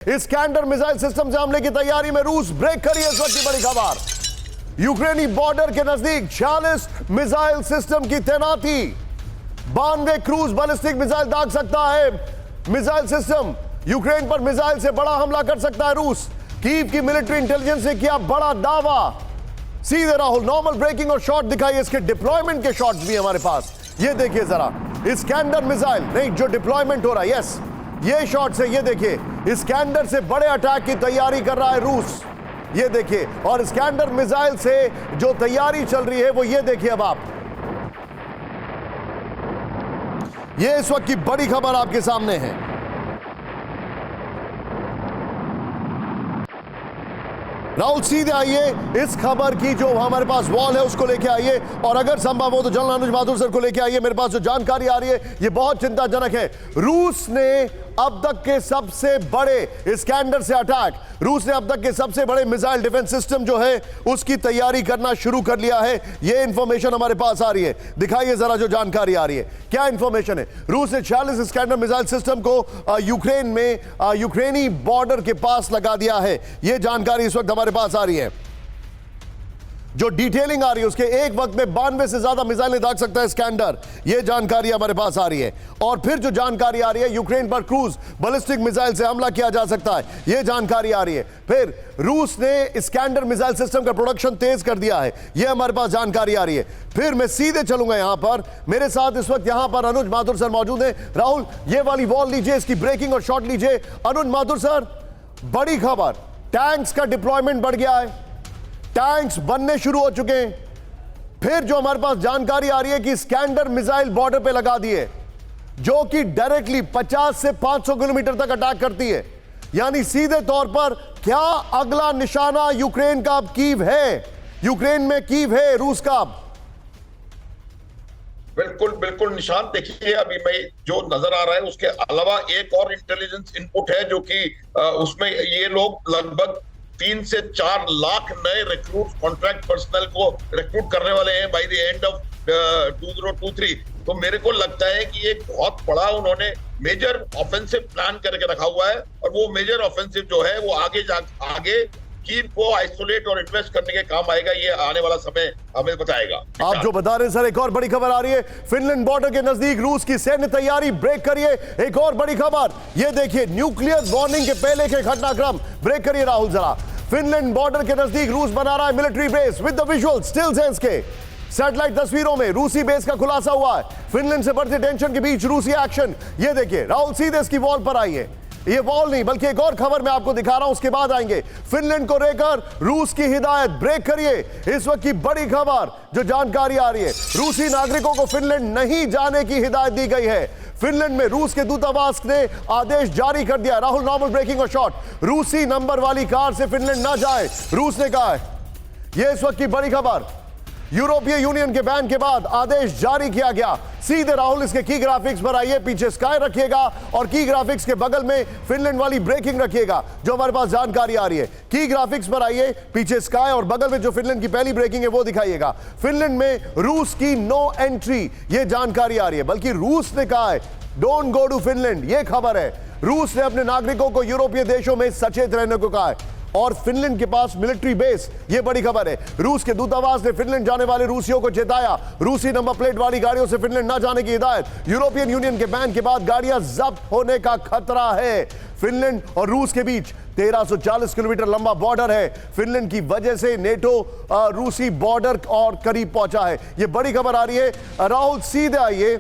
Iskander missile system से हमले की तैयारी में रूस ब्रेक करी है। इस वक्त की बड़ी खबर, यूक्रेनी बॉर्डर के नजदीक 46 मिसाइल सिस्टम की तैनाती। 92 क्रूज बैलिस्टिक मिसाइल दाग सकता है मिसाइल सिस्टम। यूक्रेन पर मिसाइल से बड़ा हमला कर सकता है रूस। कीव की मिलिट्री इंटेलिजेंस ने किया बड़ा दावा। सीधे राहुल नॉर्मल ब्रेकिंग और शॉट दिखाई, इसके डिप्लॉयमेंट के शॉट्स भी हमारे पास। ये देखिए जरा, इस्कैंडर मिसाइल नहीं जो डिप्लॉयमेंट हो रहा है, यस ये शॉट्स है। ये देखिए, इस्कैंडर से बड़े अटैक की तैयारी कर रहा है रूस। ये देखिए, और इस्कैंडर मिसाइल से जो तैयारी चल रही है वो ये देखिए। अब आप ये इस वक्त की बड़ी खबर आपके सामने है। राहुल सीधे आइए, इस खबर की जो हमारे पास वॉल है उसको लेके आइए, और अगर संभव हो तो जनरल अनुज बहादुर सर को लेके आइए। मेरे पास जो जानकारी आ रही है ये बहुत चिंताजनक है। रूस ने अब तक के सबसे बड़े इस्कैंडर से अटैक, रूस ने अब तक के सबसे बड़े मिसाइल डिफेंस सिस्टम जो है उसकी तैयारी करना शुरू कर लिया है। ये इंफॉर्मेशन हमारे पास आ रही है। दिखाइए जरा जो जानकारी आ रही है, क्या इंफॉर्मेशन है। रूस ने 46 इस्कैंडर मिसाइल सिस्टम को यूक्रेन में यूक्रेनी बॉर्डर के पास लगा दिया है। यह जानकारी इस वक्त हमारे पास आ रही है। जो डिटेलिंग आ रही है उसके एक वक्त में 92 से ज्यादा मिसाइलें दाग सकता है इस्कैंडर। यह जानकारी हमारे पास आ रही है। और फिर जो जानकारी आ रही है, यूक्रेन पर क्रूज बैलिस्टिक मिसाइल से हमला किया जा सकता है, यह जानकारी आ रही है। फिर रूस ने इस्कैंडर मिसाइल सिस्टम का प्रोडक्शन तेज कर दिया है, यह हमारे पास जानकारी आ रही है। फिर मैं सीधे चलूंगा यहां पर, मेरे साथ इस वक्त यहां पर अनुज बहादुर सर मौजूद है। राहुल ये वाली वॉल लीजिए, इसकी ब्रेकिंग और शॉट लीजिए। अनुज बहादुर सर, बड़ी खबर, टैंक्स का डिप्लॉयमेंट बढ़ गया है, टैंक्स बनने शुरू हो चुके हैं। फिर जो हमारे पास जानकारी आ रही है कि इस्कैंडर मिसाइल बॉर्डर पे लगा दिए, जो कि डायरेक्टली 50 से 500 किलोमीटर तक अटैक करती है। यानी सीधे तौर पर क्या अगला निशाना यूक्रेन का अब कीव है, यूक्रेन में कीव है रूस का अब। बिल्कुल बिल्कुल निशान देखिए, अभी मैं जो नजर आ रहा है उसके अलावा एक और इंटेलिजेंस इनपुट है, जो कि उसमें ये लोग लगभग 3 से 4 लाख नए रिक्रूट कॉन्ट्रैक्ट पर्सनल को रिक्रूट करने वाले हैं बाय द एंड ऑफ 2023। तो मेरे को लगता है कि एक बहुत बड़ा उन्होंने मेजर ऑफेंसिव प्लान करके रखा हुआ है, और वो मेजर ऑफेंसिव जो है वो आगे कीव को आइसोलेट और इन्वेस्ट करने के काम आएगा। ये आने वाला समय हमें बताएगा। आप जो बता रहे हैं सर, एक और बड़ी खबर आ रही है, फिनलैंड बॉर्डर के नजदीक रूस की सैन्य तैयारी ब्रेक करिए। एक और बड़ी खबर, ये देखिए, न्यूक्लियर वार्निंग के पहले के घटनाक्रम ब्रेक करिए राहुल जरा। फिनलैंड बॉर्डर के नजदीक रूस बना रहा है military base with the visual still sense के सैटेलाइट तस्वीरों में रूसी बेस का खुलासा हुआ है। फिनलैंड से बढ़ते टेंशन के बीच रूसी एक्शन। ये देखिए राहुल, सीधे इसकी वॉल पर आइए। ये वॉल नहीं बल्कि एक और खबर मैं आपको दिखा रहा हूं, उसके बाद आएंगे। फिनलैंड को लेकर रूस की हिदायत ब्रेक करिए। इस वक्त की बड़ी खबर जो जानकारी आ रही है, रूसी नागरिकों को फिनलैंड नहीं जाने की हिदायत दी गई है। फिनलैंड में रूस के दूतावास ने आदेश जारी कर दिया। राहुल नॉर्मल ब्रेकिंग और शॉट, रूसी नंबर वाली कार से फिनलैंड ना जाए, रूस ने कहा है। यह इस वक्त की बड़ी खबर, यूरोपीय यूनियन के बैन के बाद आदेश जारी किया गया। सीधे राहुल इसके की ग्राफिक्स पर आइए, पीछे स्काई रखिएगा और की ग्राफिक्स के बगल में फिनलैंड वाली ब्रेकिंग रखिएगा जो हमारे पास जानकारी आ रही है। की ग्राफिक्स पर आइए, पीछे स्काई और बगल में जो फिनलैंड की पहली ब्रेकिंग है वो दिखाइएगा। फिनलैंड में रूस की नो एंट्री, ये जानकारी आ रही है, बल्कि रूस ने कहा है डोंट गो टू फिनलैंड, ये खबर है। रूस ने अपने नागरिकों को यूरोपीय देशों में सचेत रहने को कहा है, और फिनलैंड के पास मिलिट्री बेस, ये बड़ी खबर है। रूस के दूतावास ने फिनलैंड जाने वाले रूसियों को चेताया, रूसी नंबर प्लेट वाली गाड़ियों से फिनलैंड ना जाने की हिदायत। यूरोपियन यूनियन के बैन के बाद गाड़ियां जब्त होने का खतरा है। फिनलैंड और रूस के बीच 1340 किलोमीटर लंबा बॉर्डर है। फिनलैंड की वजह से नेटो रूसी बॉर्डर और करीब पहुंचा है। ये बड़ी खबर आ रही है। राहुल सीधे आइए,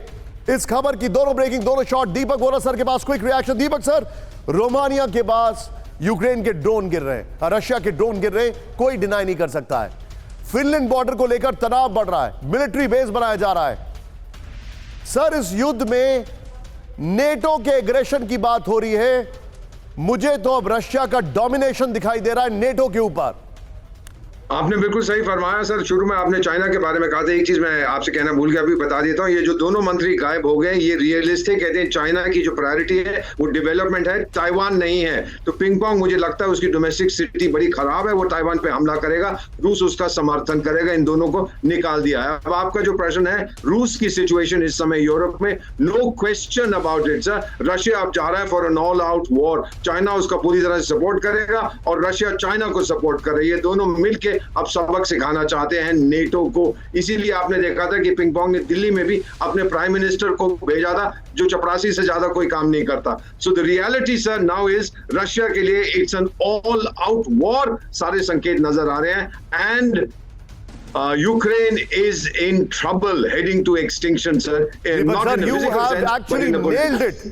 इस खबर की दोनों ब्रेकिंग, दोनों शॉट दीपक बोरा सर के पास क्विक रिएक्शन। दीपक सर, रोमानिया के पास यूक्रेन के ड्रोन गिर रहे हैं, रशिया के ड्रोन गिर रहे हैं, कोई डिनाई नहीं कर सकता है। फिनलैंड बॉर्डर को लेकर तनाव बढ़ रहा है, मिलिट्री बेस बनाया जा रहा है। सर, इस युद्ध में नेटो के एग्रेशन की बात हो रही है, मुझे तो अब रशिया का डोमिनेशन दिखाई दे रहा है नेटो के ऊपर। आपने बिल्कुल सही फरमाया सर। शुरू में आपने चाइना के बारे में कहा था, एक चीज मैं आपसे कहना भूल गया, अभी बता देता हूँ। ये जो दोनों मंत्री गायब हो गए, ये रियलिस्टिक कहते हैं। चाइना की जो प्रायोरिटी है वो डेवलपमेंट है, ताइवान नहीं है। तो पिंग पोंग मुझे लगता है उसकी डोमेस्टिक सिटी बड़ी खराब है, वो ताइवान पे हमला करेगा, रूस उसका समर्थन करेगा, इन दोनों को निकाल दिया है। अब आपका जो प्रश्न है, रूस की सिचुएशन इस समय यूरोप में, no question about it sir. Russia अब जा रहा है for an all out war. China उसका पूरी तरह से सपोर्ट करेगा और रशिया चाइना को सपोर्ट करे। ये दोनों मिलके अब सबक सिखाना चाहते हैं नेटो को। इसीलिए आपने देखा था कि पिंग पोंग ने दिल्ली में भी अपने प्राइम मिनिस्टर को भेजा था, जो चपरासी से ज्यादा कोई काम नहीं करता। So the reality sir now is, Russia के लिए it's an all out war, सारे संकेत नजर आ रहे हैं। And Ukraine is in trouble, heading to extinction, sir. But Not sir, in a you physical have sense, but actually in a political nailed it.